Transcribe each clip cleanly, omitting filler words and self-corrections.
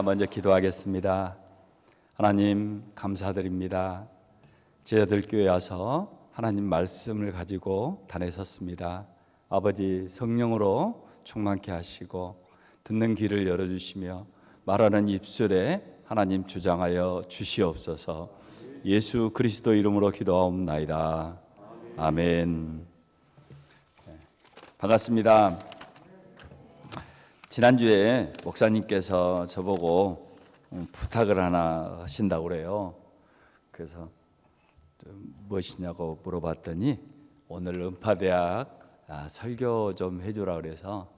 먼저 기도하겠습니다. 하나님 감사드립니다. 제자들 교회 와서 하나님 말씀을 가지고 단에 섰습니다. 아버지 성령으로 충만케 하시고 듣는 귀를 열어주시며 말하는 입술에 하나님 주장하여 주시옵소서. 예수 그리스도 이름으로 기도하옵나이다. 아멘. 반갑습니다. 지난주에 목사님께서 저보고 부탁을 하나 하신다고 그래요. 그래서 무엇이냐고 물어봤더니 오늘 은파대학 설교 좀 해주라 그래서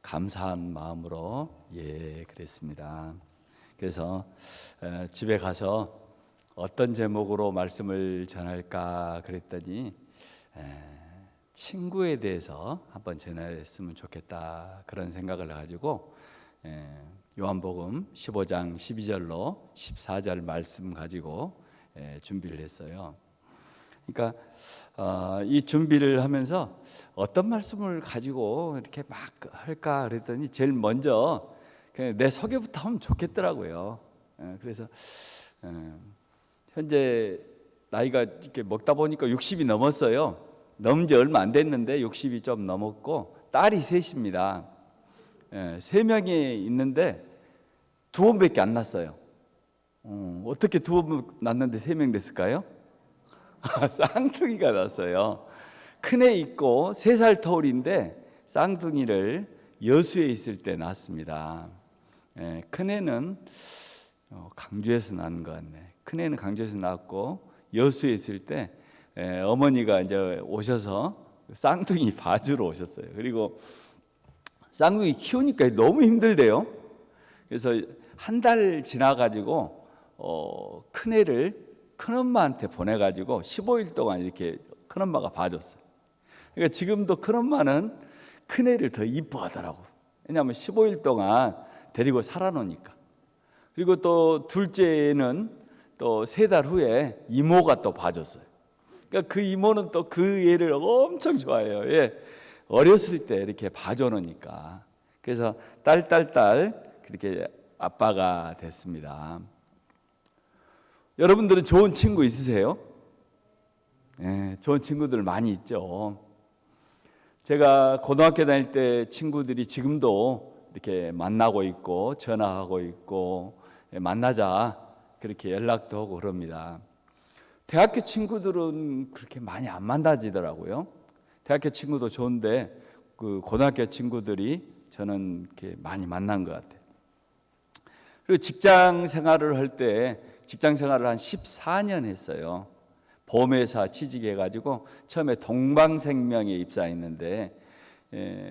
감사한 마음으로 그랬습니다. 그래서 집에 가서 어떤 제목으로 말씀을 전할까 그랬더니 친구에 대해서 한번 전했으면 좋겠다 그런 생각을 가지고 요한복음 15장 12절로 14절 말씀 가지고 준비를 했어요. 그러니까 이 준비를 하면서 어떤 말씀을 가지고 이렇게 막 할까 그랬더니 제일 먼저 그냥 내 소개부터 하면 좋겠더라고요. 그래서 현재 나이가 이렇게 먹다 보니까 60이 넘었어요. 넘은 지 얼마 안 됐는데 60이 좀 넘었고 딸이 셋입니다. 3명이 있는데 2번밖에 안 났어요. 어떻게 2번 났는데 3명 됐을까요? 쌍둥이가 났어요. 큰애 있고 3살 터울인데 쌍둥이를 여수에 있을 때 낳았습니다. 큰애는 강주에서 낳은 것 같네. 큰애는 강주에서 낳았고 여수에 있을 때 어머니가 이제 오셔서 쌍둥이 봐주러 오셨어요. 그리고 쌍둥이 키우니까 너무 힘들대요. 그래서 한 달 지나가지고 큰애를 큰엄마한테 보내가지고 15일 동안 이렇게 큰엄마가 봐줬어요. 그러니까 지금도 큰엄마는 큰애를 더 이뻐하더라고. 왜냐하면 15일 동안 데리고 살아놓으니까. 그리고 또 둘째는 또 3달 후에 이모가 또 봐줬어요. 그러니까 그 이모는 또 그 애를 엄청 좋아해요. 어렸을 때 이렇게 봐줘놓으니까. 그래서 딸 그렇게 아빠가 됐습니다. 여러분들은 좋은 친구 있으세요? 좋은 친구들 많이 있죠. 제가 고등학교 다닐 때 친구들이 지금도 이렇게 만나고 있고 전화하고 있고 만나자 그렇게 연락도 하고 그럽니다. 대학교 친구들은 그렇게 많이 안 만나지더라고요. 대학교 친구도 좋은데 그 고등학교 친구들이 저는 이렇게 많이 만난 것 같아요. 그리고 직장 생활을 할 때 직장 생활을 한 14년 했어요. 보험회사 취직해가지고 처음에 동방생명에 입사했는데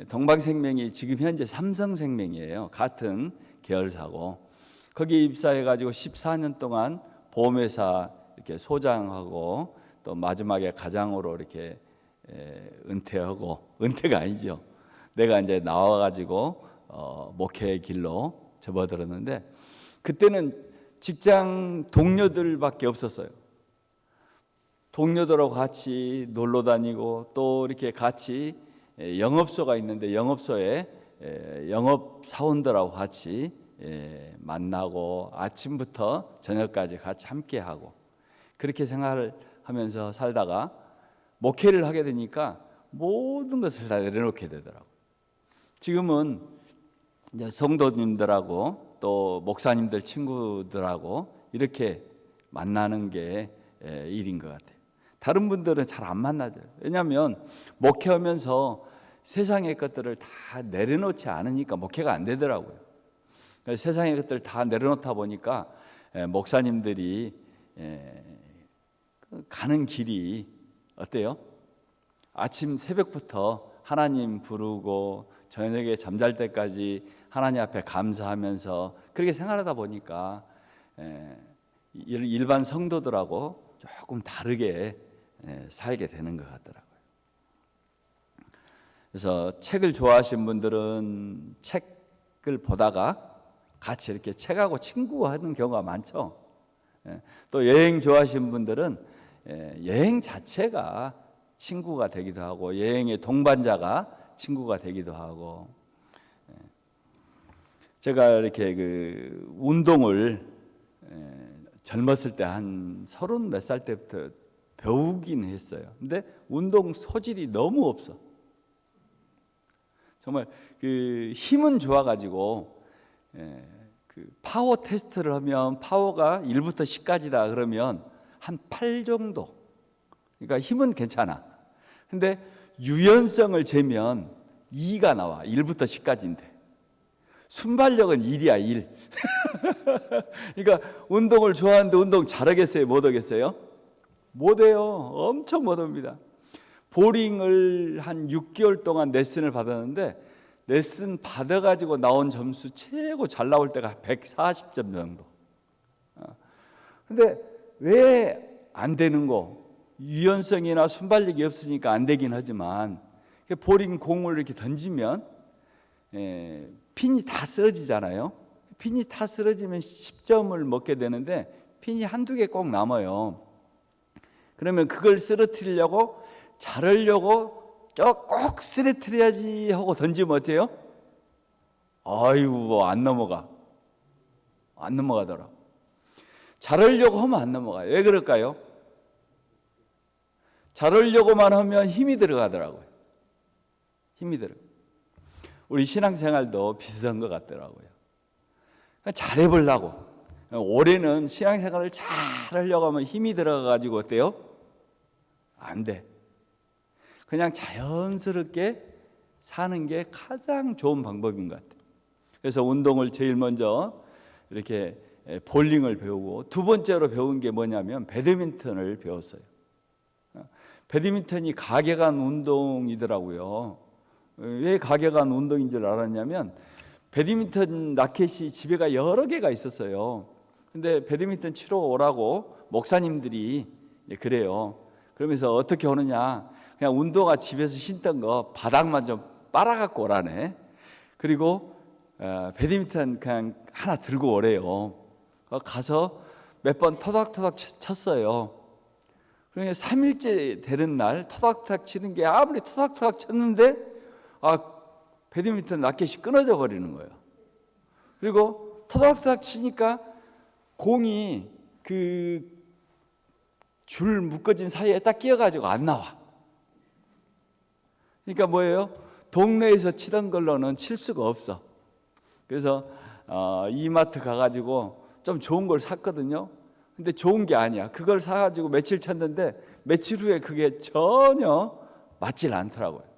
동방생명이 지금 현재 삼성생명이에요. 같은 계열사고 거기 입사해가지고 14년 동안 보험회사 이렇게 소장하고 또 마지막에 가장으로 이렇게 은퇴하고 은퇴가 아니죠. 내가 이제 나와가지고 목회의 길로 접어들었는데 그때는 직장 동료들밖에 없었어요. 동료들하고 같이 놀러 다니고 또 이렇게 같이 영업소가 있는데 영업소에 영업 사원들하고 같이 만나고 아침부터 저녁까지 같이 함께 하고 그렇게 생활을 하면서 살다가 목회를 하게 되니까 모든 것을 다 내려놓게 되더라고요. 지금은 이제 성도님들하고 또 목사님들 친구들하고 이렇게 만나는 게 일인 것 같아요. 다른 분들은 잘 안 만나죠. 왜냐하면 목회하면서 세상의 것들을 다 내려놓지 않으니까 목회가 안 되더라고요. 세상의 것들을 다 내려놓다 보니까 목사님들이 가는 길이 어때요? 아침 새벽부터 하나님 부르고 저녁에 잠잘 때까지 하나님 앞에 감사하면서 그렇게 생활하다 보니까 일반 성도들하고 조금 다르게 살게 되는 것 같더라고요. 그래서 책을 좋아하시는 분들은 책을 보다가 같이 이렇게 책하고 친구하는 경우가 많죠. 또 여행 좋아하시는 분들은 여행 자체가 친구가 되기도 하고 여행의 동반자가 친구가 되기도 하고 제가 이렇게 운동을 젊었을 때 한 30 몇 살 때부터 배우긴 했어요. 근데 운동 소질이 너무 없어. 정말 힘은 좋아가지고 파워 테스트를 하면 파워가 1부터 10까지다 그러면 한 8 정도. 그러니까 힘은 괜찮아. 근데 유연성을 재면 2가 나와. 1부터 10까지인데. 순발력은 1이야, 1. 그러니까 운동을 좋아하는데 운동 잘하겠어요? 못 하겠어요? 못해요. 엄청 못합니다. 보링을 한 6개월 동안 레슨을 받았는데 레슨 받아가지고 나온 점수 최고 잘 나올 때가 140점 정도. 근데 왜 안 되는 거? 유연성이나 순발력이 없으니까 안 되긴 하지만 보링 공을 이렇게 던지면 핀이 다 쓰러지잖아요. 핀이 다 쓰러지면 10점을 먹게 되는데 핀이 한두 개 꼭 남아요. 그러면 그걸 쓰러뜨리려고 잘하려고 꼭 쓰러뜨려야지 하고 던지면 어때요? 아이고 안 넘어가. 안 넘어가더라. 잘하려고 하면 안 넘어가요. 왜 그럴까요? 잘하려고만 하면 힘이 들어가더라고요. 힘이 들어. 우리 신앙생활도 비슷한 것 같더라고요. 잘해보려고. 올해는 신앙생활을 잘하려고 하면 힘이 들어가가지고 어때요? 안 돼. 그냥 자연스럽게 사는 게 가장 좋은 방법인 것 같아요. 그래서 운동을 제일 먼저 이렇게 볼링을 배우고 두 번째로 배운 게 뭐냐면 배드민턴을 배웠어요. 배드민턴이 가게간 운동이더라고요. 왜 가게간 운동인 줄 알았냐면 배드민턴 라켓이 집에가 여러 개가 있었어요. 근데 배드민턴 치러 오라고 목사님들이 그래요. 그러면서 어떻게 오느냐, 그냥 운동화 집에서 신던 거 바닥만 좀 빨아갖고 오라네. 그리고 배드민턴 그냥 하나 들고 오래요. 가서 몇 번 토닥토닥 쳤어요. 그러니까 3일째 되는 날 토닥토닥 치는 게 아무리 토닥토닥 쳤는데 배드민턴 라켓이 끊어져 버리는 거예요. 그리고 토닥토닥 치니까 공이 줄 묶어진 사이에 딱 끼어가지고 안 나와. 그러니까 뭐예요? 동네에서 치던 걸로는 칠 수가 없어. 그래서 이마트 가가지고 좀 좋은 걸 샀거든요. 근데 좋은 게 아니야. 그걸 사가지고 며칠 쳤는데 며칠 후에 그게 전혀 맞질 않더라고요.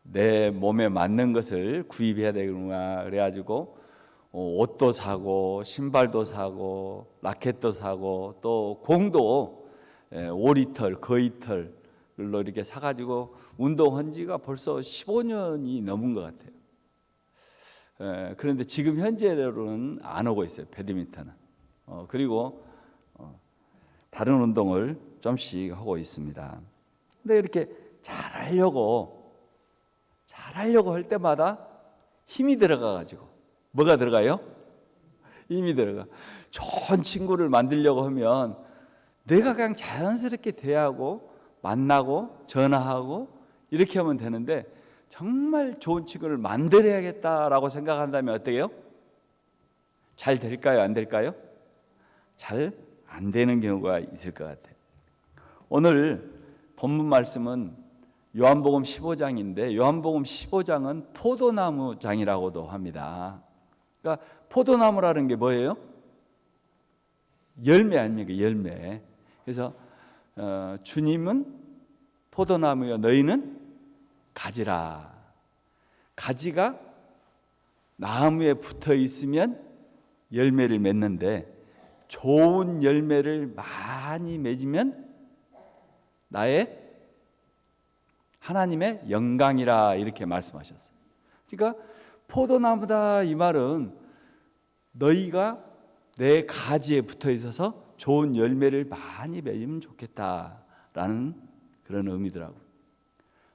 내 몸에 맞는 것을 구입해야 되구나. 그래가지고 옷도 사고 신발도 사고 라켓도 사고 또 공도 오리털, 거이털로 이렇게 사가지고 운동한 지가 벌써 15년이 넘은 것 같아요. 그런데 지금 현재로는 안 오고 있어요. 배드민턴은. 그리고 다른 운동을 좀씩 하고 있습니다. 근데 이렇게 잘하려고 할 때마다 힘이 들어가가지고 뭐가 들어가요? 힘이 들어가. 좋은 친구를 만들려고 하면 내가 그냥 자연스럽게 대하고 만나고 전화하고 이렇게 하면 되는데 정말 좋은 친구를 만들어야겠다라고 생각한다면 어때요? 잘 될까요? 안 될까요? 잘 안 되는 경우가 있을 것 같아요. 오늘 본문 말씀은 요한복음 15장인데 요한복음 15장은 포도나무 장이라고도 합니다. 그러니까 포도나무라는 게 뭐예요? 열매 아닙니까? 열매. 그래서 주님은 포도나무여 너희는 가지라. 가지가 나무에 붙어 있으면 열매를 맺는데 좋은 열매를 많이 맺으면 나의 하나님의 영광이라 이렇게 말씀하셨어요. 그러니까 포도나무다 이 말은 너희가 내 가지에 붙어 있어서 좋은 열매를 많이 맺으면 좋겠다라는 그런 의미더라고요.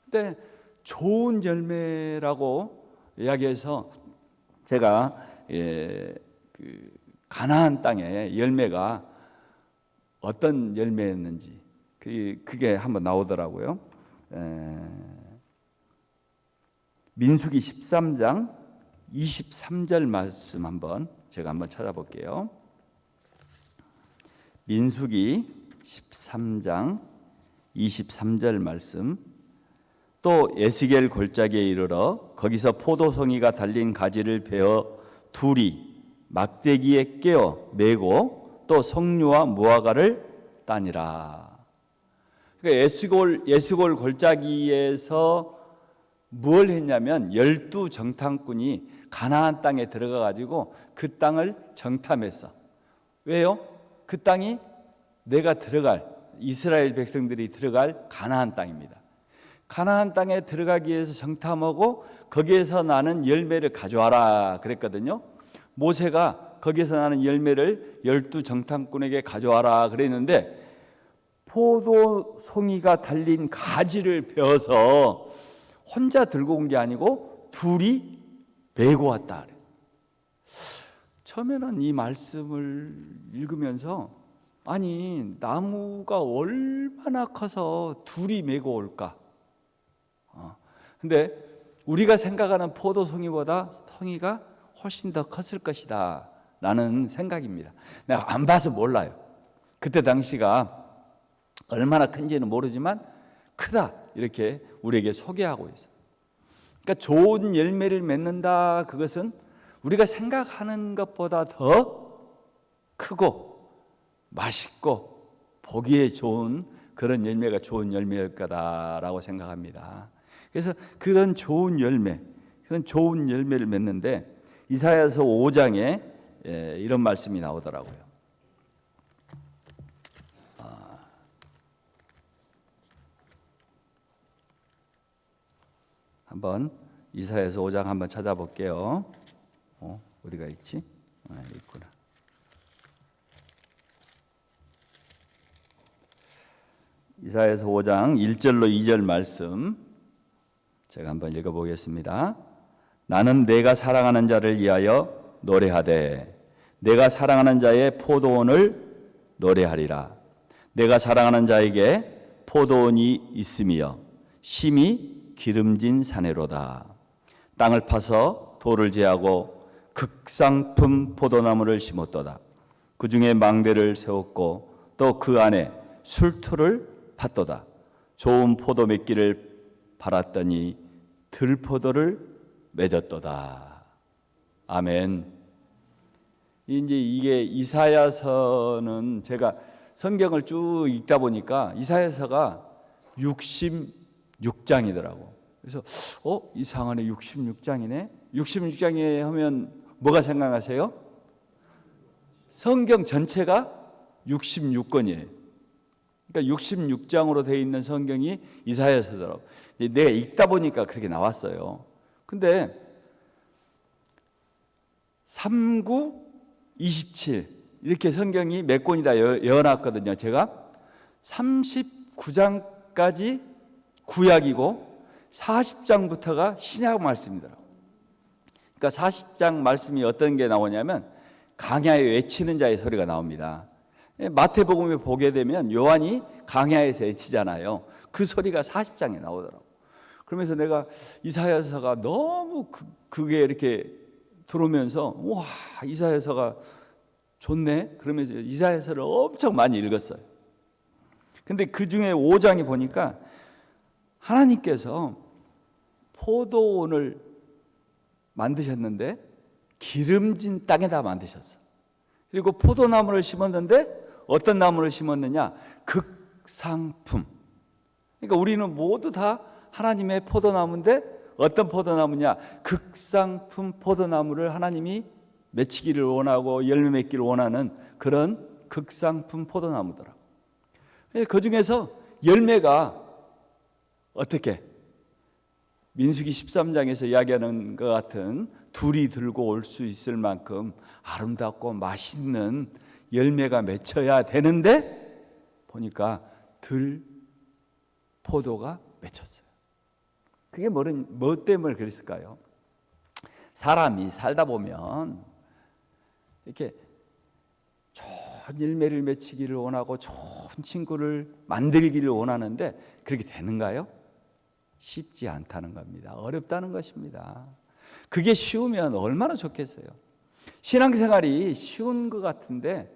근데 좋은 열매라고 이야기해서 제가 가나안 땅의 열매가 어떤 열매였는지 그게 한번 나오더라고요. 민수기 13장 23절 말씀 제가 한번 찾아볼게요. 민수기 13장 23절 말씀. 또 에스겔 골짜기에 이르러 거기서 포도송이가 달린 가지를 베어 둘이 막대기에 깨어 메고 또 석류와 무화과를 따니라. 그러니까 에스골 골짜기에서 뭘 했냐면 12정탐꾼이 가나안 땅에 들어가 가지고 그 땅을 정탐했어. 왜요? 그 땅이 내가 들어갈, 이스라엘 백성들이 들어갈 가나안 땅입니다. 가나안 땅에 들어가기 위해서 정탐하고 거기에서 나는 열매를 가져와라 그랬거든요. 모세가 거기에서 나는 열매를 12정탐꾼에게 가져와라 그랬는데 포도송이가 달린 가지를 베어서 혼자 들고 온 게 아니고 둘이 메고 왔다 그래요. 처음에는 이 말씀을 읽으면서 아니 나무가 얼마나 커서 둘이 메고 올까? 근데 우리가 생각하는 포도송이보다 송이가 훨씬 더 컸을 것이다 라는 생각입니다. 내가 안 봐서 몰라요. 그때 당시가 얼마나 큰지는 모르지만 크다 이렇게 우리에게 소개하고 있어요. 그러니까 좋은 열매를 맺는다, 그것은 우리가 생각하는 것보다 더 크고 맛있고 보기에 좋은 그런 열매가 좋은 열매일 거다라고 생각합니다. 그래서 그런 좋은 열매를 맺는데 이사야서 5장에 이런 말씀이 나오더라고요. 한번 이사야서 5장 한번 찾아볼게요. 어디가 있지? 있구나. 이사야서 5장 1절로 2절 말씀 제가 한번 읽어보겠습니다. 나는 내가 사랑하는 자를 위하여 노래하되 내가 사랑하는 자의 포도원을 노래하리라. 내가 사랑하는 자에게 포도원이 있으며 심히 기름진 사내로다. 땅을 파서 돌을 제하고 극상품 포도나무를 심었도다. 그 중에 망대를 세웠고 또 그 안에 술토를 팠도다. 좋은 포도 맺기를 바랐더니 들포도를 맺었도다. 아멘. 이제 이게 이사야서는 제가 성경을 쭉 읽다 보니까 이사야서가 66장이더라고. 그래서 이상하네, 66장이네. 66장에 하면 뭐가 생각나세요? 성경 전체가 66권이에요. 그러니까 66장으로 되어 있는 성경이 이사야서더라고. 내가 읽다 보니까 그렇게 나왔어요. 근데 39, 27 이렇게 성경이 몇 권이다 여놨거든요. 제가 39장까지 구약이고 40장부터가 신약 말씀이더라고요. 그러니까 40장 말씀이 어떤 게 나오냐면 강야에 외치는 자의 소리가 나옵니다. 마태복음에 보게 되면 요한이 강야에서 외치잖아요. 그 소리가 40장에 나오더라고요. 그러면서 내가 이사야서가 너무 그게 이렇게 들어오면서 와, 이사야서가 좋네. 그러면서 이사야서를 엄청 많이 읽었어요. 근데 그 중에 5장에 보니까 하나님께서 포도원을 만드셨는데 기름진 땅에다 만드셨어. 그리고 포도나무를 심었는데 어떤 나무를 심었느냐? 극상품. 그러니까 우리는 모두 다 하나님의 포도나무인데 어떤 포도나무냐? 극상품 포도나무를 하나님이 맺히기를 원하고 열매 맺기를 원하는 그런 극상품 포도나무더라고. 그 중에서 열매가 어떻게? 민수기 13장에서 이야기하는 것 같은 둘이 들고 올 수 있을 만큼 아름답고 맛있는 열매가 맺혀야 되는데 보니까 들포도가 맺혔어요. 그게 뭐 때문에 그랬을까요? 사람이 살다 보면 이렇게 좋은 열매를 맺히기를 원하고 좋은 친구를 만들기를 원하는데 그렇게 되는가요? 쉽지 않다는 겁니다. 어렵다는 것입니다. 그게 쉬우면 얼마나 좋겠어요. 신앙생활이 쉬운 것 같은데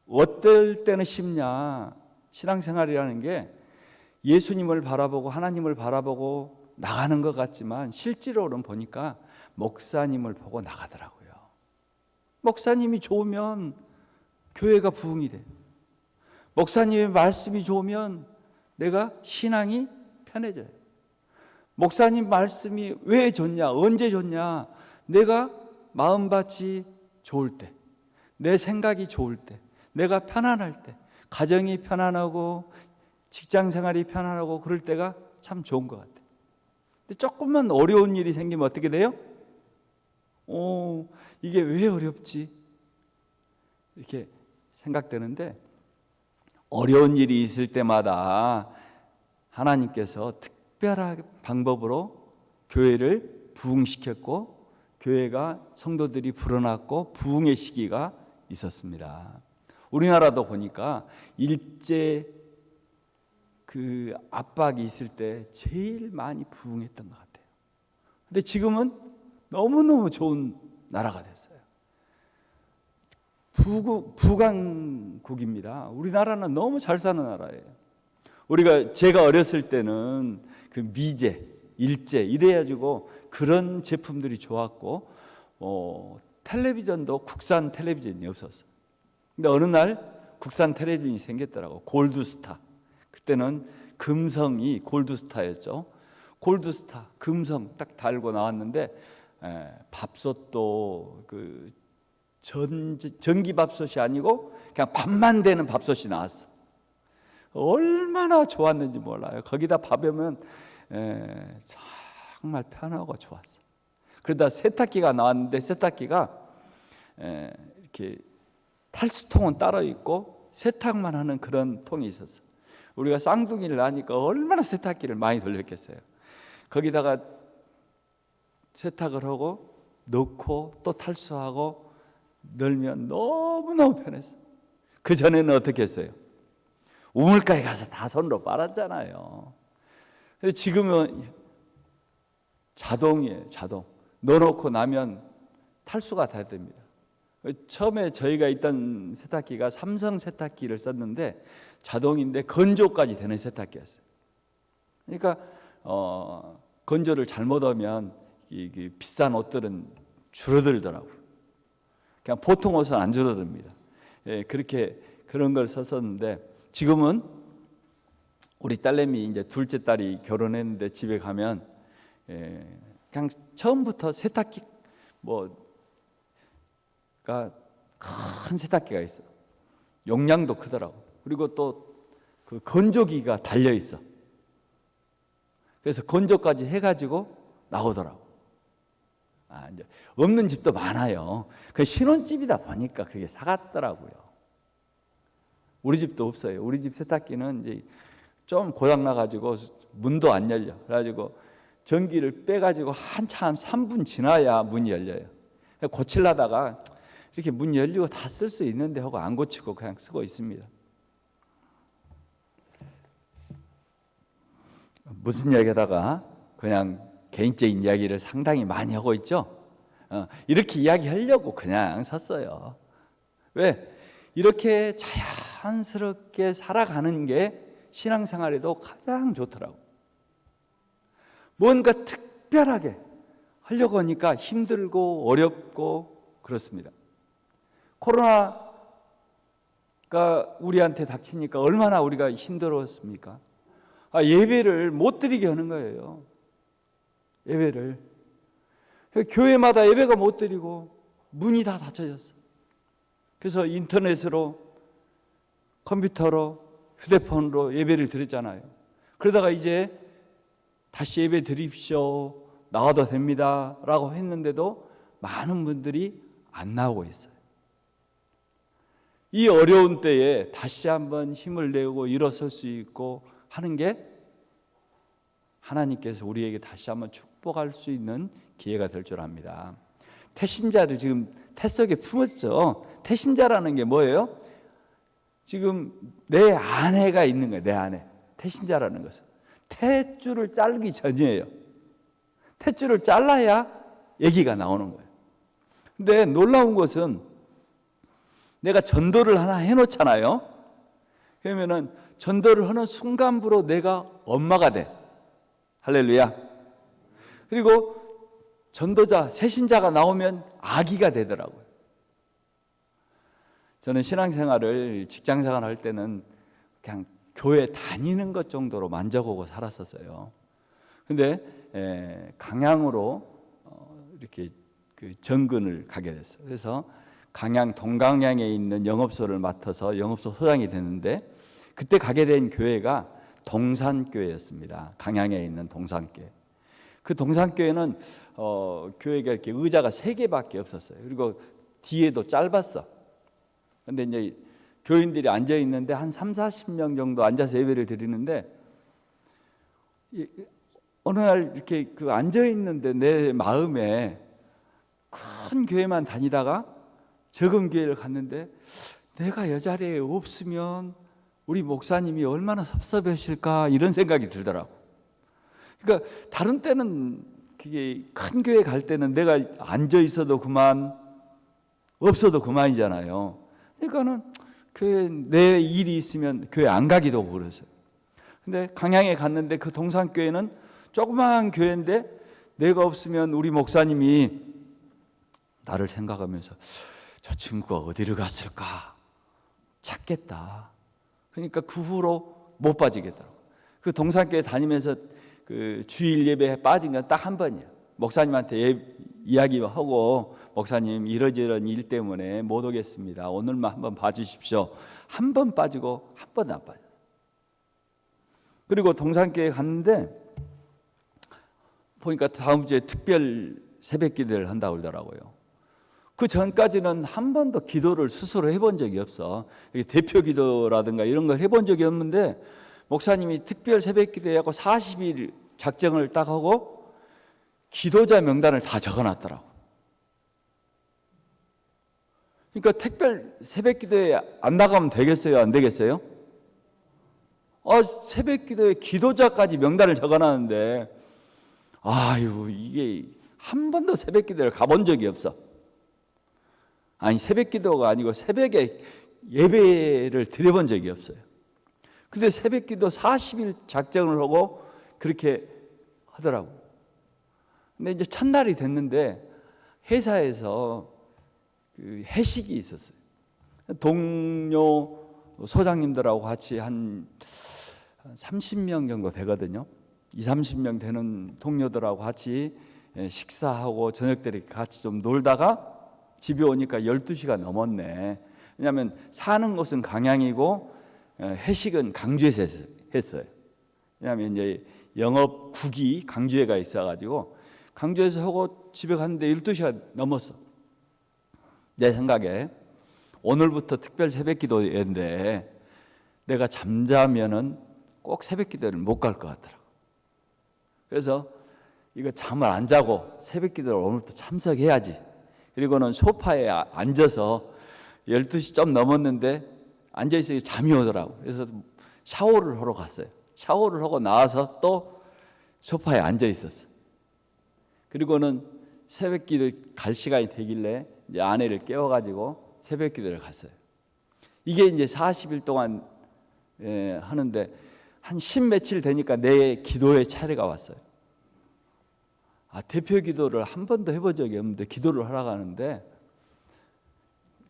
어떨 때는 쉽냐? 신앙생활이라는 게 예수님을 바라보고 하나님을 바라보고 나가는 것 같지만 실제로는 보니까 목사님을 보고 나가더라고요. 목사님이 좋으면 교회가 부흥이 돼. 목사님의 말씀이 좋으면 내가 신앙이 편해져요. 목사님 말씀이 왜 좋냐? 언제 좋냐? 내가 마음밭이 좋을 때, 내 생각이 좋을 때, 내가 편안할 때, 가정이 편안하고 직장 생활이 편안하고 그럴 때가 참 좋은 것 같아요. 근데 조금만 어려운 일이 생기면 어떻게 돼요? 이게 왜 어렵지? 이렇게 생각되는데 어려운 일이 있을 때마다 하나님께서 특별한 방법으로 교회를 부흥시켰고 교회가 성도들이 불어났고 부흥의 시기가 있었습니다. 우리나라도 보니까 일제 그 압박이 있을 때 제일 많이 부흥했던 것 같아요. 근데 지금은 너무너무 좋은 나라가 됐어요. 부강국입니다. 우리나라는 너무 잘 사는 나라예요. 제가 어렸을 때는 그 미제, 일제 이래가지고 그런 제품들이 좋았고 텔레비전도 국산 텔레비전이 없었어요. 근데 어느 날 국산 텔레비전이 생겼더라고. 골드스타. 그때는 금성이 골드스타였죠. 골드스타, 금성 딱 달고 나왔는데 밥솥도 그 전기밥솥이 아니고 그냥 밥만 되는 밥솥이 나왔어. 얼마나 좋았는지 몰라요. 거기다 밥하면 정말 편하고 좋았어. 그러다 세탁기가 나왔는데 세탁기가 이렇게 탈수통은 따로 있고 세탁만 하는 그런 통이 있었어. 우리가 쌍둥이를 낳으니까 얼마나 세탁기를 많이 돌렸겠어요. 거기다가 세탁을 하고 넣고 또 탈수하고 널면 너무너무 편했어. 그 전에는 어떻게 했어요? 우물가에 가서 다 손으로 빨았잖아요. 근데 지금은 자동이에요. 자동. 넣어놓고 나면 탈수가 다 됩니다. 처음에 저희가 있던 세탁기가 삼성 세탁기를 썼는데 자동인데 건조까지 되는 세탁기였어요. 그러니까 건조를 잘못하면 이 비싼 옷들은 줄어들더라고요. 그냥 보통 옷은 안 줄어듭니다. 그렇게 그런 걸 썼었는데 지금은 우리 딸내미 이제 둘째 딸이 결혼했는데 집에 가면 그냥 처음부터 세탁기 큰 세탁기가 있어. 용량도 크더라고. 그리고 또 그 건조기가 달려 있어. 그래서 건조까지 해가지고 나오더라고. 이제 없는 집도 많아요. 그 신혼집이다 보니까 그게 사갔더라고요. 우리 집도 없어요. 우리 집 세탁기는 이제 좀 고장 나가지고 문도 안 열려. 그래가지고 전기를 빼가지고 한참 3분 지나야 문이 열려요. 고치려다가 이렇게 문 열리고 다 쓸 수 있는데 하고 안 고치고 그냥 쓰고 있습니다. 무슨 이야기하다가 그냥 개인적인 이야기를 상당히 많이 하고 있죠. 이렇게 이야기하려고 그냥 섰어요. 왜? 이렇게 자연스럽게 살아가는 게 신앙생활에도 가장 좋더라고. 뭔가 특별하게 하려고 하니까 힘들고 어렵고 그렇습니다. 코로나가 우리한테 닥치니까 얼마나 우리가 힘들었습니까? 예배를 못 드리게 하는 거예요. 예배를. 교회마다 예배가 못 드리고 문이 다 닫혀졌어. 그래서 인터넷으로, 컴퓨터로, 휴대폰으로 예배를 드렸잖아요. 그러다가 이제 다시 예배 드립시오, 나와도 됩니다 라고 했는데도 많은 분들이 안 나오고 있어요. 이 어려운 때에 다시 한번 힘을 내고 일어설 수 있고 하는 게 하나님께서 우리에게 다시 한번 축복할 수 있는 기회가 될 줄 압니다. 태신자를 지금 태 속에 품었죠. 태신자라는 게 뭐예요? 지금 내 아내가 있는 거예요. 내 아내. 태신자라는 것은 탯줄을 자르기 전이에요. 탯줄을 잘라야 얘기가 나오는 거예요. 근데 놀라운 것은 내가 전도를 하나 해놓잖아요. 그러면은 전도를 하는 순간부로 내가 엄마가 돼. 할렐루야. 그리고 전도자, 새신자가 나오면 아기가 되더라고요. 저는 신앙생활을 직장생활 할 때는 그냥 교회 다니는 것 정도로 만족하고 살았었어요. 근데 강양으로 이렇게 그 정근을 가게 됐어요. 그래서 강양 동강양에 있는 영업소를 맡아서 영업소 소장이 됐는데, 그때 가게 된 교회가 동산교회였습니다. 강양에 있는 동산교회. 그 동산교회는 교회가 이렇게 의자가 3개밖에 없었어요. 그리고 뒤에도 짧았어. 근데 이제 교인들이 앉아 있는데 한 30-40명 정도 앉아서 예배를 드리는데, 어느 날 이렇게 그 앉아 있는데 내 마음에 큰 교회만 다니다가 적은 교회를 갔는데, 내가 이 자리에 없으면 우리 목사님이 얼마나 섭섭하실까, 이런 생각이 들더라고. 그러니까 다른 때는 그게 큰 교회 갈 때는 내가 앉아 있어도 그만, 없어도 그만이잖아요. 그러니까는 교회 내 일이 있으면 교회 안 가기도 하고 그랬어요. 근데 강양에 갔는데 그 동산교회는 조그마한 교회인데, 내가 없으면 우리 목사님이 나를 생각하면서 저 친구가 어디를 갔을까 찾겠다. 그러니까 그 후로 못 빠지겠더라고. 그 동산교회 다니면서 그 주일 예배에 빠진 건 딱 한 번이야. 목사님한테 이야기하고, 목사님 이러저런 일 때문에 못 오겠습니다. 오늘만 한번 봐주십시오. 한 번 빠지고 한 번 안 빠져. 그리고 동산교회 갔는데 보니까 다음 주에 특별 새벽 기도를 한다고 그러더라고요. 그 전까지는 한 번도 기도를 스스로 해본 적이 없어. 대표 기도라든가 이런 걸 해본 적이 없는데, 목사님이 특별 새벽 기도하고 40일 작정을 딱 하고 기도자 명단을 다 적어놨더라고. 그러니까 특별 새벽 기도에 안 나가면 되겠어요, 안 되겠어요? 새벽 기도에 기도자까지 명단을 적어놨는데, 아유, 이게 한 번도 새벽 기도를 가본 적이 없어. 아니, 새벽 기도가 아니고 새벽에 예배를 드려본 적이 없어요. 근데 새벽 기도 40일 작정을 하고 그렇게 하더라고. 근데 이제 첫날이 됐는데 회사에서 그 회식이 있었어요. 동료 소장님들하고 같이 한 30명 정도 되거든요. 20-30명 되는 동료들하고 같이 식사하고 저녁들이 같이 좀 놀다가 집에 오니까 12시가 넘었네. 왜냐하면 사는 곳은 강양이고 회식은 강주에서 했어요. 왜냐하면 이제 영업국이 강주에 가 있어가지고 강주에서 하고 집에 갔는데 12시가 넘었어. 내 생각에 오늘부터 특별 새벽 기도인데 내가 잠자면은 꼭 새벽 기도를 못 갈 것 같더라고. 그래서 이거 잠을 안 자고 새벽 기도를 오늘부터 참석해야지. 그리고는 소파에 앉아서 12시 좀 넘었는데 앉아있으니 잠이 오더라고. 그래서 샤워를 하러 갔어요. 샤워를 하고 나와서 또 소파에 앉아 있었어. 그리고는 새벽 기도 갈 시간이 되길래 이제 아내를 깨워가지고 새벽 기도를 갔어요. 이게 이제 40일 동안 하는데 한 10며칠 되니까 내 기도의 차례가 왔어요. 대표 기도를 한 번도 해본 적이 없는데 기도를 하러 가는데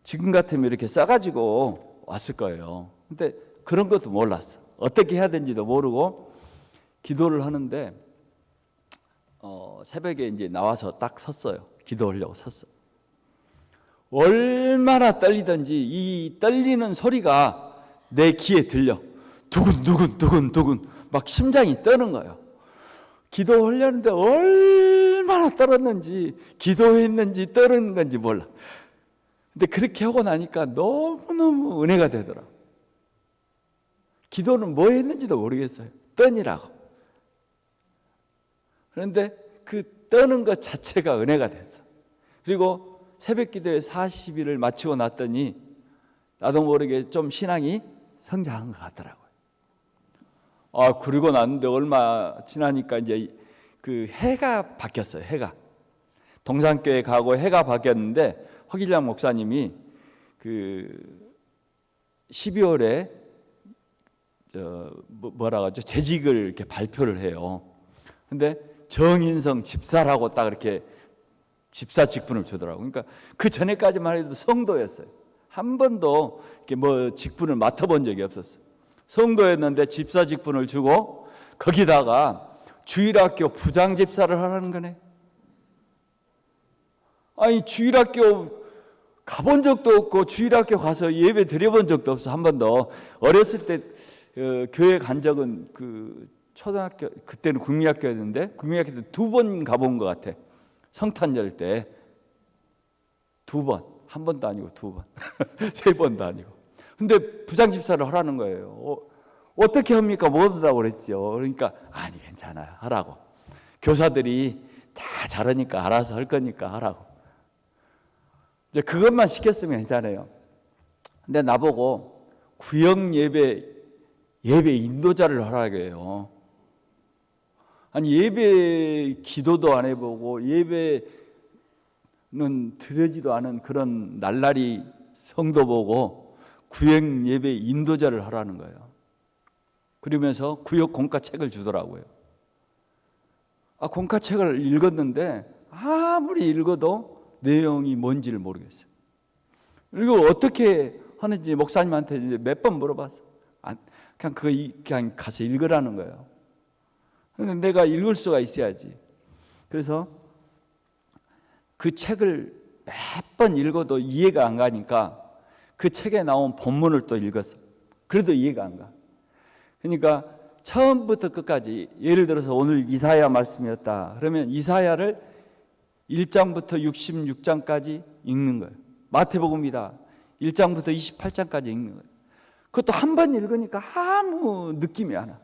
지금 같으면 이렇게 싸가지고 왔을 거예요. 근데 그런 것도 몰랐어. 어떻게 해야 되는지도 모르고 기도를 하는데 새벽에 이제 나와서 딱 섰어요. 기도하려고 섰어. 얼마나 떨리던지 이 떨리는 소리가 내 귀에 들려. 두근두근 막 심장이 떠는 거예요. 기도하려는데 얼마나 떨었는지, 기도했는지 떨은 건지 몰라. 근데 그렇게 하고 나니까 너무너무 은혜가 되더라. 기도는 뭐 했는지도 모르겠어요. 떠니라고. 그런데 그 떠는 것 자체가 은혜가 됐어. 그리고 새벽 기도에 40일을 마치고 났더니 나도 모르게 좀 신앙이 성장한 것 같더라고요. 그리고 났는데 얼마 지나니까 이제 그 해가 바뀌었어요. 해가 동산교회 가고 해가 바뀌었는데 허길장 목사님이 그 12월에 뭐라고 하죠? 재직을 이렇게 발표를 해요. 근데 정인성 집사라고 딱 이렇게 집사 직분을 주더라고요. 그러니까 그 전에까지만 해도 성도였어요. 한 번도 이렇게 뭐 직분을 맡아본 적이 없었어요. 성도였는데 집사 직분을 주고 거기다가 주일학교 부장 집사를 하라는 거네. 아니 주일학교 가본 적도 없고 주일학교 가서 예배 드려본 적도 없어. 한 번도. 어렸을 때 교회 간 적은 그 초등학교, 그때는 국민학교였는데 국민학교 때 2번 가본 것 같아. 성탄절 때 2번, 한 번도 아니고 2번 3번도 아니고. 근데 부장집사를 하라는 거예요. 어떻게 합니까? 못 한다고 그랬죠. 그러니까 아니 괜찮아요, 하라고. 교사들이 다 잘하니까 알아서 할 거니까 하라고. 이제 그것만 시켰으면 괜찮아요. 근데 나보고 구역 예배 인도자를 하라고 해요. 아니 예배 기도도 안 해보고 예배는 드려지도 않은 그런 날라리 성도 보고 구역 예배 인도자를 하라는 거예요. 그러면서 구역 공과책을 주더라고요. 공과책을 읽었는데 아무리 읽어도 내용이 뭔지를 모르겠어요. 그리고 어떻게 하는지 목사님한테 몇 번 물어봤어. 그냥 가서 읽으라는 거예요. 근데 내가 읽을 수가 있어야지. 그래서 그 책을 몇 번 읽어도 이해가 안 가니까 그 책에 나온 본문을 또 읽었어. 그래도 이해가 안 가. 그러니까 처음부터 끝까지, 예를 들어서 오늘 이사야 말씀이었다 그러면 이사야를 1장부터 66장까지 읽는 거예요. 마태복음이다 1장부터 28장까지 읽는 거예요. 그것도 한 번 읽으니까 아무 느낌이 안 와.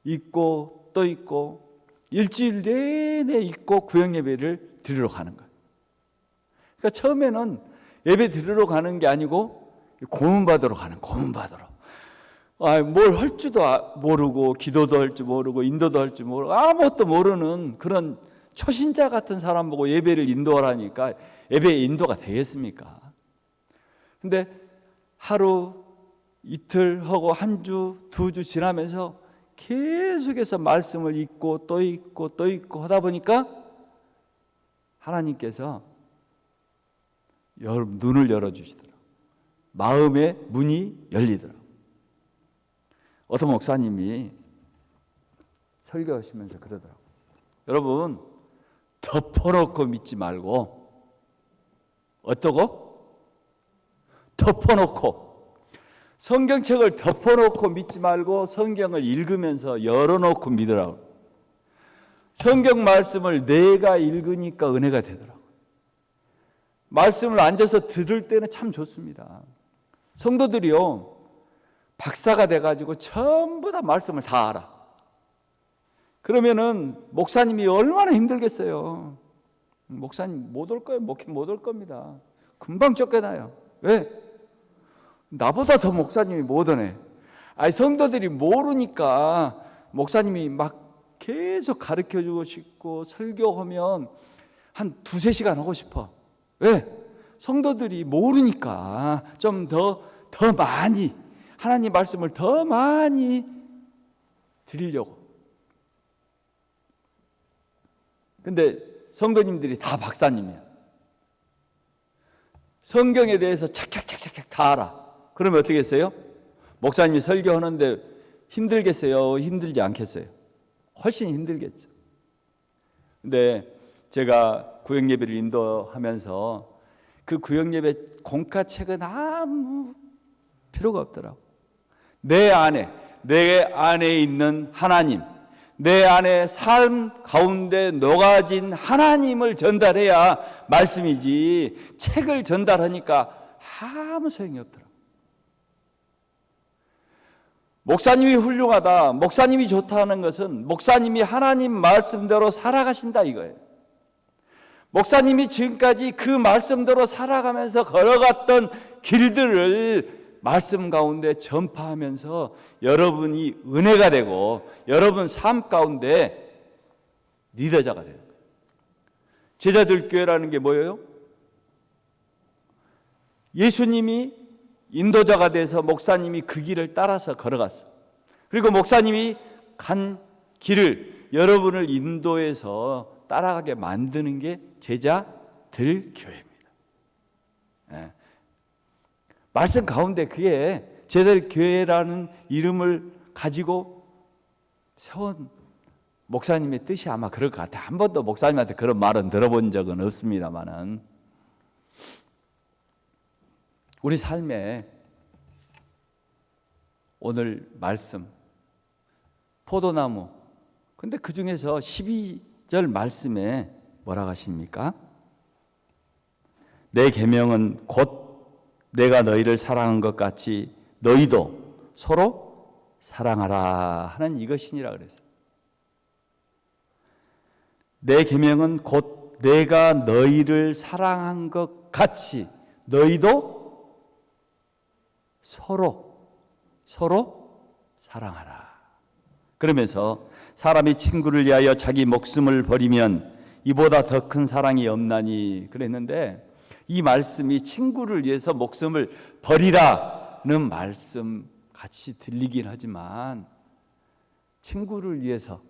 읽고 또 읽고 일주일 내내 읽고 구역 예배를 드리러 가는 거예요. 그러니까 처음에는 예배 드리러 가는 게 아니고 고문받으러 가는, 고문받으러. 뭘 할 줄도 모르고 기도도 할 줄 모르고 인도도 할 줄 모르고 아무것도 모르는 그런 초신자 같은 사람 보고 예배를 인도하라니까 예배의 인도가 되겠습니까? 근데 하루 이틀 하고 한 주, 2주 지나면서 계속해서 말씀을 읽고 또 읽고 또 읽고 하다 보니까 하나님께서 눈을 열어주시더라고요. 마음의 문이 열리더라고요. 어떤 목사님이 설교하시면서 그러더라고요. 여러분 덮어놓고 믿지 말고, 어떠고? 덮어놓고, 성경책을 덮어놓고 믿지 말고 성경을 읽으면서 열어놓고 믿으라고. 성경 말씀을 내가 읽으니까 은혜가 되더라고요. 말씀을 앉아서 들을 때는 참 좋습니다. 성도들이요 박사가 돼가지고 전부 다 말씀을 다 알아. 그러면은 목사님이 얼마나 힘들겠어요. 목사님 못 올 거예요. 목회 못 올 겁니다. 금방 쫓겨나요. 왜? 나보다 더 목사님이 못 오네. 성도들이 모르니까 목사님이 막 계속 가르쳐주고 싶고 설교하면 한 2-3시간 하고 싶어. 왜? 성도들이 모르니까 좀 더 많이 하나님 말씀을 더 많이 드리려고. 근데 성도님들이 다 박사님이야. 성경에 대해서 착착착착 다 알아. 그러면 어떻게 했어요? 목사님이 설교하는데 힘들겠어요? 힘들지 않겠어요? 훨씬 힘들겠죠. 근데 제가 구역예배를 인도하면서 그 구역예배 공과책은 아무 필요가 없더라고. 내 안에 있는 하나님, 내 안에 삶 가운데 녹아진 하나님을 전달해야 말씀이지, 책을 전달하니까 아무 소용이 없더라고. 목사님이 훌륭하다, 목사님이 좋다는 것은 목사님이 하나님 말씀대로 살아가신다 이거예요. 목사님이 지금까지 그 말씀대로 살아가면서 걸어갔던 길들을 말씀 가운데 전파하면서 여러분이 은혜가 되고 여러분 삶 가운데 리더자가 되는 거예요. 제자들 교회라는 게 뭐예요? 예수님이 인도자가 돼서 목사님이 그 길을 따라서 걸어갔어. 그리고 목사님이 간 길을 여러분을 인도해서 따라가게 만드는 게 제자들 교회입니다. 예. 말씀 가운데 그게 제자들 교회라는 이름을 가지고 세운 목사님의 뜻이 아마 그럴 것 같아요. 한 번도 목사님한테 그런 말은 들어본 적은 없습니다만은 우리 삶에 오늘 말씀 포도나무, 근데 그 중에서 12절 말씀에 뭐라고 하십니까? 내 계명은 곧 내가 너희를 사랑한 것 같이 너희도 서로 사랑하라 하는 이것이니라 그랬어요. 내 계명은 곧 내가 너희를 사랑한 것 같이 너희도 서로 사랑하라. 그러면서 사람이 친구를 위하여 자기 목숨을 버리면 이보다 더 큰 사랑이 없나니 그랬는데, 이 말씀이 친구를 위해서 목숨을 버리라는 말씀 같이 들리긴 하지만 친구를 위해서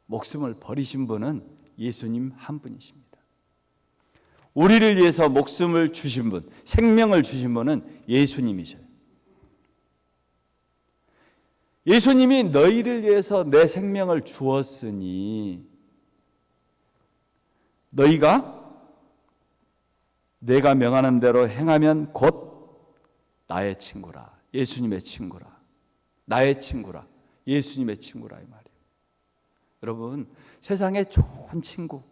목숨을 버리신 분은 예수님 한 분이십니다. 우리를 위해서 목숨을 주신 분, 생명을 주신 분은 예수님이셔요. 예수님이 너희를 위해서 내 생명을 주었으니 너희가 내가 명하는 대로 행하면 곧 나의 친구라. 예수님의 친구라. 나의 친구라. 예수님의 친구라 이 말이에요. 여러분, 세상에 좋은 친구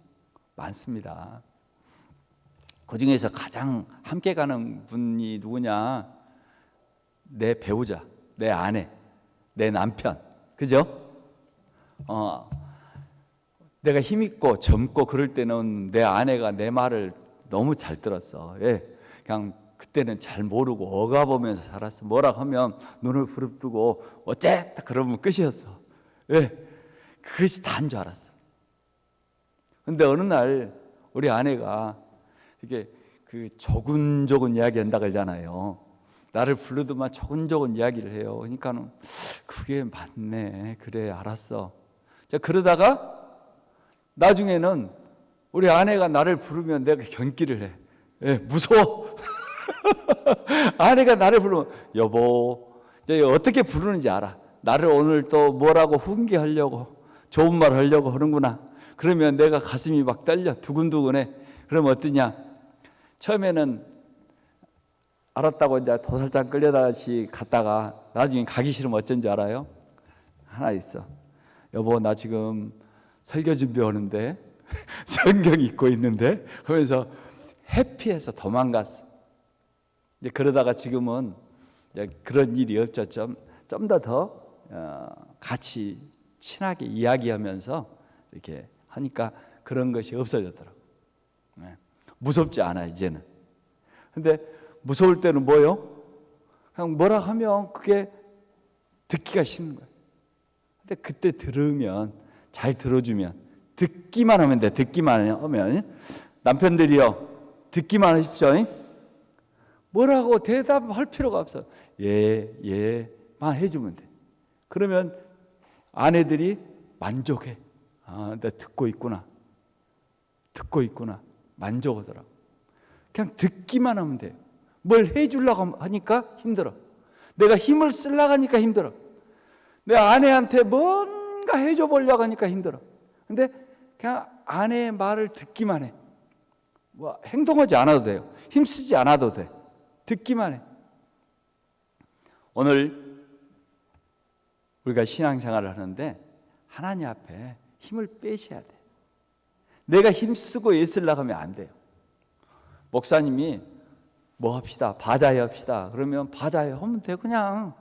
많습니다. 그 중에서 가장 함께 가는 분이 누구냐? 내 배우자, 내 아내, 내 남편, 그죠? 내가 힘있고 젊고 그럴 때는 내 아내가 내 말을 너무 잘 들었어. 예, 그냥 그때는 잘 모르고 억압보면서 살았어. 뭐라고 하면 눈을 부릅뜨고 어쨌다 그러면 끝이었어. 예, 그것이 다인 줄 알았어. 근데 어느 날 우리 아내가 이게 그 조근조근 이야기한다 그러잖아요. 나를 부르더만 조근조근 이야기를 해요. 그러니까는 그게 맞네. 그래, 알았어. 자, 그러다가 나중에는 우리 아내가 나를 부르면 내가 경기를 해. 예, 무서워. 아내가 나를 부르면 여보, 어떻게 부르는지 알아. 나를 오늘 또 뭐라고 훈계하려고 좋은 말 하려고 하는구나. 그러면 내가 가슴이 막 떨려 두근두근해. 그러면 어떠냐? 처음에는 알았다고 이제 도살장 끌려다시 갔다가 나중에 가기 싫으면 어쩐지 알아요? 하나 있어. 여보, 나 지금 설교 준비하는데 성경 읽고 있는데 그러면서 회피해서 도망갔어. 이제 그러다가 지금은 이제 그런 일이 없죠. 좀 더 같이 친하게 이야기하면서 이렇게 하니까 그런 것이 없어졌더라고. 네. 무섭지 않아 이제는. 근데 무서울 때는 뭐요? 그냥 뭐라 하면 그게 듣기가 싫은 거예요. 근데 그때 들으면, 잘 들어주면, 듣기만 하면 돼. 듣기만 하면. 남편들이요, 듣기만 하십시오. 뭐라고 대답할 필요가 없어. 예만 해주면 돼. 그러면 아내들이 만족해. 아, 내가 듣고 있구나. 만족하더라고. 그냥 듣기만 하면 돼요. 뭘 해주려고 하니까 힘들어. 내가 힘을 쓰려고 하니까 힘들어. 내 아내한테 뭔가 해줘 보려고 하니까 힘들어. 근데 그냥 아내의 말을 듣기만 해. 뭐 행동하지 않아도 돼요. 힘쓰지 않아도 돼. 듣기만 해. 오늘 우리가 신앙생활을 하는데 하나님 앞에 힘을 빼셔야 돼. 내가 힘쓰고 애쓰려고 하면 안 돼요. 목사님이 뭐 합시다, 바자회 합시다. 그러면 바자회 하면 돼. 그냥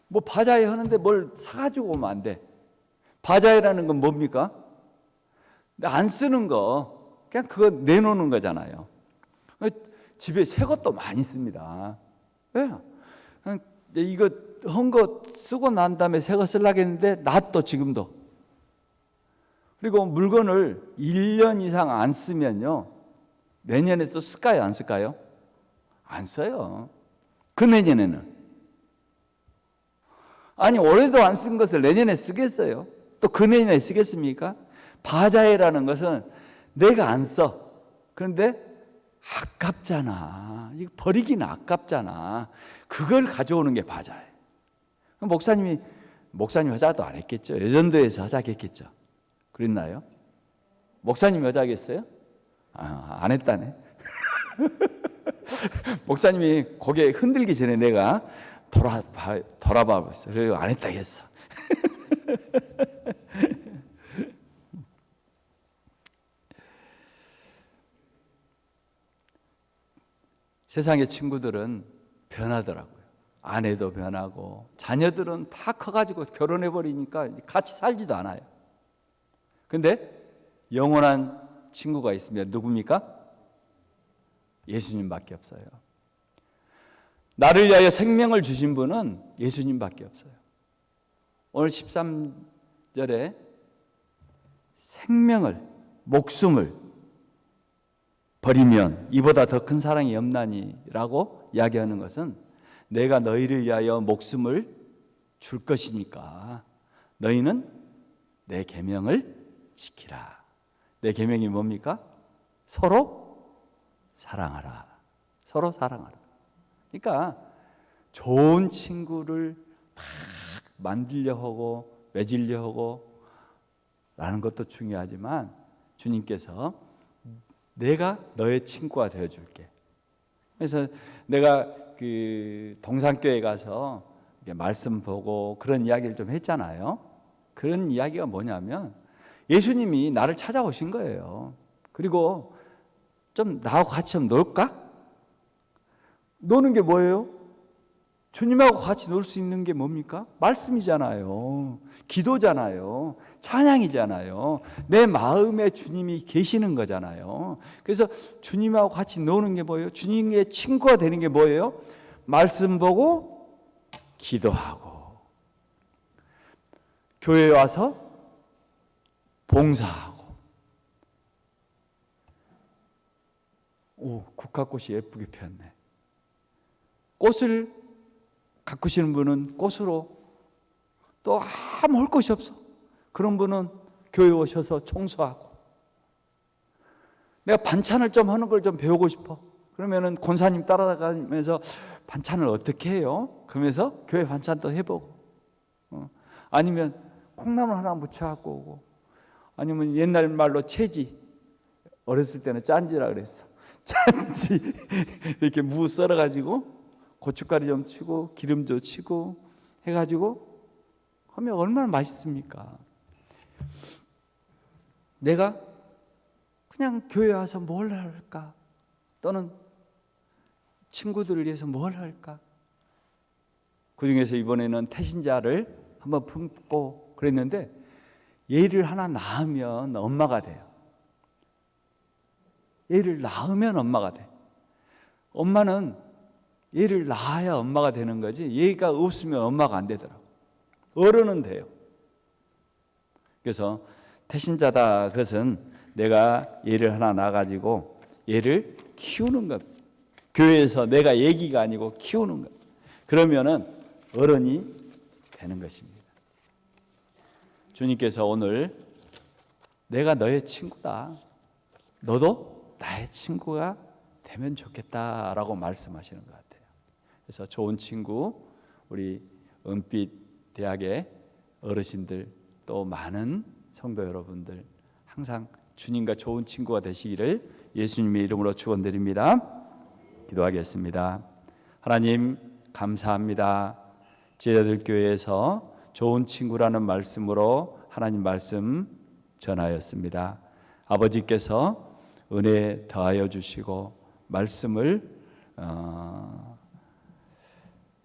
뭐 바자회 하는데 뭘 사가지고 오면 안 돼. 바자회라는 건 뭡니까? 안 쓰는 거 그냥 그거 내놓는 거잖아요. 집에 새 것도 많이 씁니다. 왜? 이거 한 거 쓰고 난 다음에 새 거 쓰려고 했는데 놔둬 지금도. 그리고 물건을 1년 이상 안 쓰면요, 내년에 또 쓸까요, 안 쓸까요? 안 써요. 그 내년에는. 아니, 올해도 안 쓴 것을 내년에 쓰겠어요? 또 그 내년에 쓰겠습니까? 바자회라는 것은 내가 안 써. 그런데 아깝잖아. 이거 버리기는 아깝잖아. 그걸 가져오는 게 바자회. 목사님 여자도 안 했겠죠. 여전도에서 하자겠죠. 그랬나요? 목사님 여자겠어요? 안 했다네. 목사님이 고개 흔들기 전에 내가 돌아봐 봤어. 그래서 안 했다 했어. 세상의 친구들은 변하더라고요. 아내도 변하고 자녀들은 다 커가지고 결혼해 버리니까 같이 살지도 않아요. 근데 영원한 친구가 있으면 누굽니까? 예수님밖에 없어요. 나를 위하여 생명을 주신 분은 예수님밖에 없어요. 오늘 13절에 생명을, 목숨을 버리면 이보다 더 큰 사랑이 없나니라고 이야기하는 것은 내가 너희를 위하여 목숨을 줄 것이니까 너희는 내 계명을 지키라. 내 계명이 뭡니까? 서로 사랑하라. 서로 사랑하라. 그러니까 좋은 친구를 막 만들려 하고 맺으려 하고 라는 것도 중요하지만 주님께서 내가 너의 친구가 되어줄게. 그래서 내가 그 동산교회 가서 말씀 보고 그런 이야기를 좀 했잖아요. 그런 이야기가 뭐냐면 예수님이 나를 찾아오신 거예요. 그리고 좀 나하고 같이 좀 놀까? 노는 게 뭐예요? 주님하고 같이 놀 수 있는 게 뭡니까? 말씀이잖아요. 기도잖아요. 찬양이잖아요. 내 마음에 주님이 계시는 거잖아요. 그래서 주님하고 같이 노는 게 뭐예요? 주님의 친구가 되는 게 뭐예요? 말씀 보고 기도하고 교회에 와서 봉사하고. 오, 국화꽃이 예쁘게 피었네. 꽃을 가꾸시는 분은 꽃으로, 또 아무 할 것이 없어. 그런 분은 교회에 오셔서 청소하고. 내가 반찬을 좀 하는 걸 좀 배우고 싶어. 그러면은 권사님 따라가면서 반찬을 어떻게 해요? 그러면서 교회 반찬도 해보고. 아니면 콩나물 하나 무쳐갖고 오고. 아니면 옛날 말로 채지. 어렸을 때는 짠지라 그랬어. 짠지 이렇게 무 썰어가지고 고춧가루 좀 치고 기름 좀 치고 해가지고 하면 얼마나 맛있습니까? 내가 그냥 교회 와서 뭘 할까? 또는 친구들을 위해서 뭘 할까? 그 중에서 이번에는 태신자를 한번 품고 그랬는데 얘를 하나 낳으면 엄마가 돼요. 얘를 낳으면 엄마가 돼. 엄마는 얘를 낳아야 엄마가 되는 거지 얘가 없으면 엄마가 안 되더라고. 어른은 돼요. 그래서 태신자다 그것은 내가 얘를 하나 낳아가지고 얘를 키우는 것. 교회에서 내가 얘기가 아니고 키우는 것. 그러면은 어른이 되는 것입니다. 주님께서 오늘 내가 너의 친구다. 너도 나의 친구가 되면 좋겠다라고 말씀하시는 것 같아요. 그래서 좋은 친구, 우리 은빛 대학의 어르신들 또 많은 성도 여러분들 항상 주님과 좋은 친구가 되시기를 예수님의 이름으로 축원드립니다. 기도하겠습니다. 하나님 감사합니다. 제자들 교회에서 좋은 친구라는 말씀으로 하나님 말씀 전하였습니다. 아버지께서 은혜 더하여 주시고 말씀을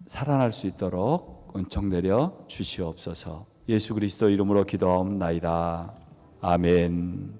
살아날 수 있도록 은총 내려 주시옵소서. 예수 그리스도 이름으로 기도하옵나이다. 아멘.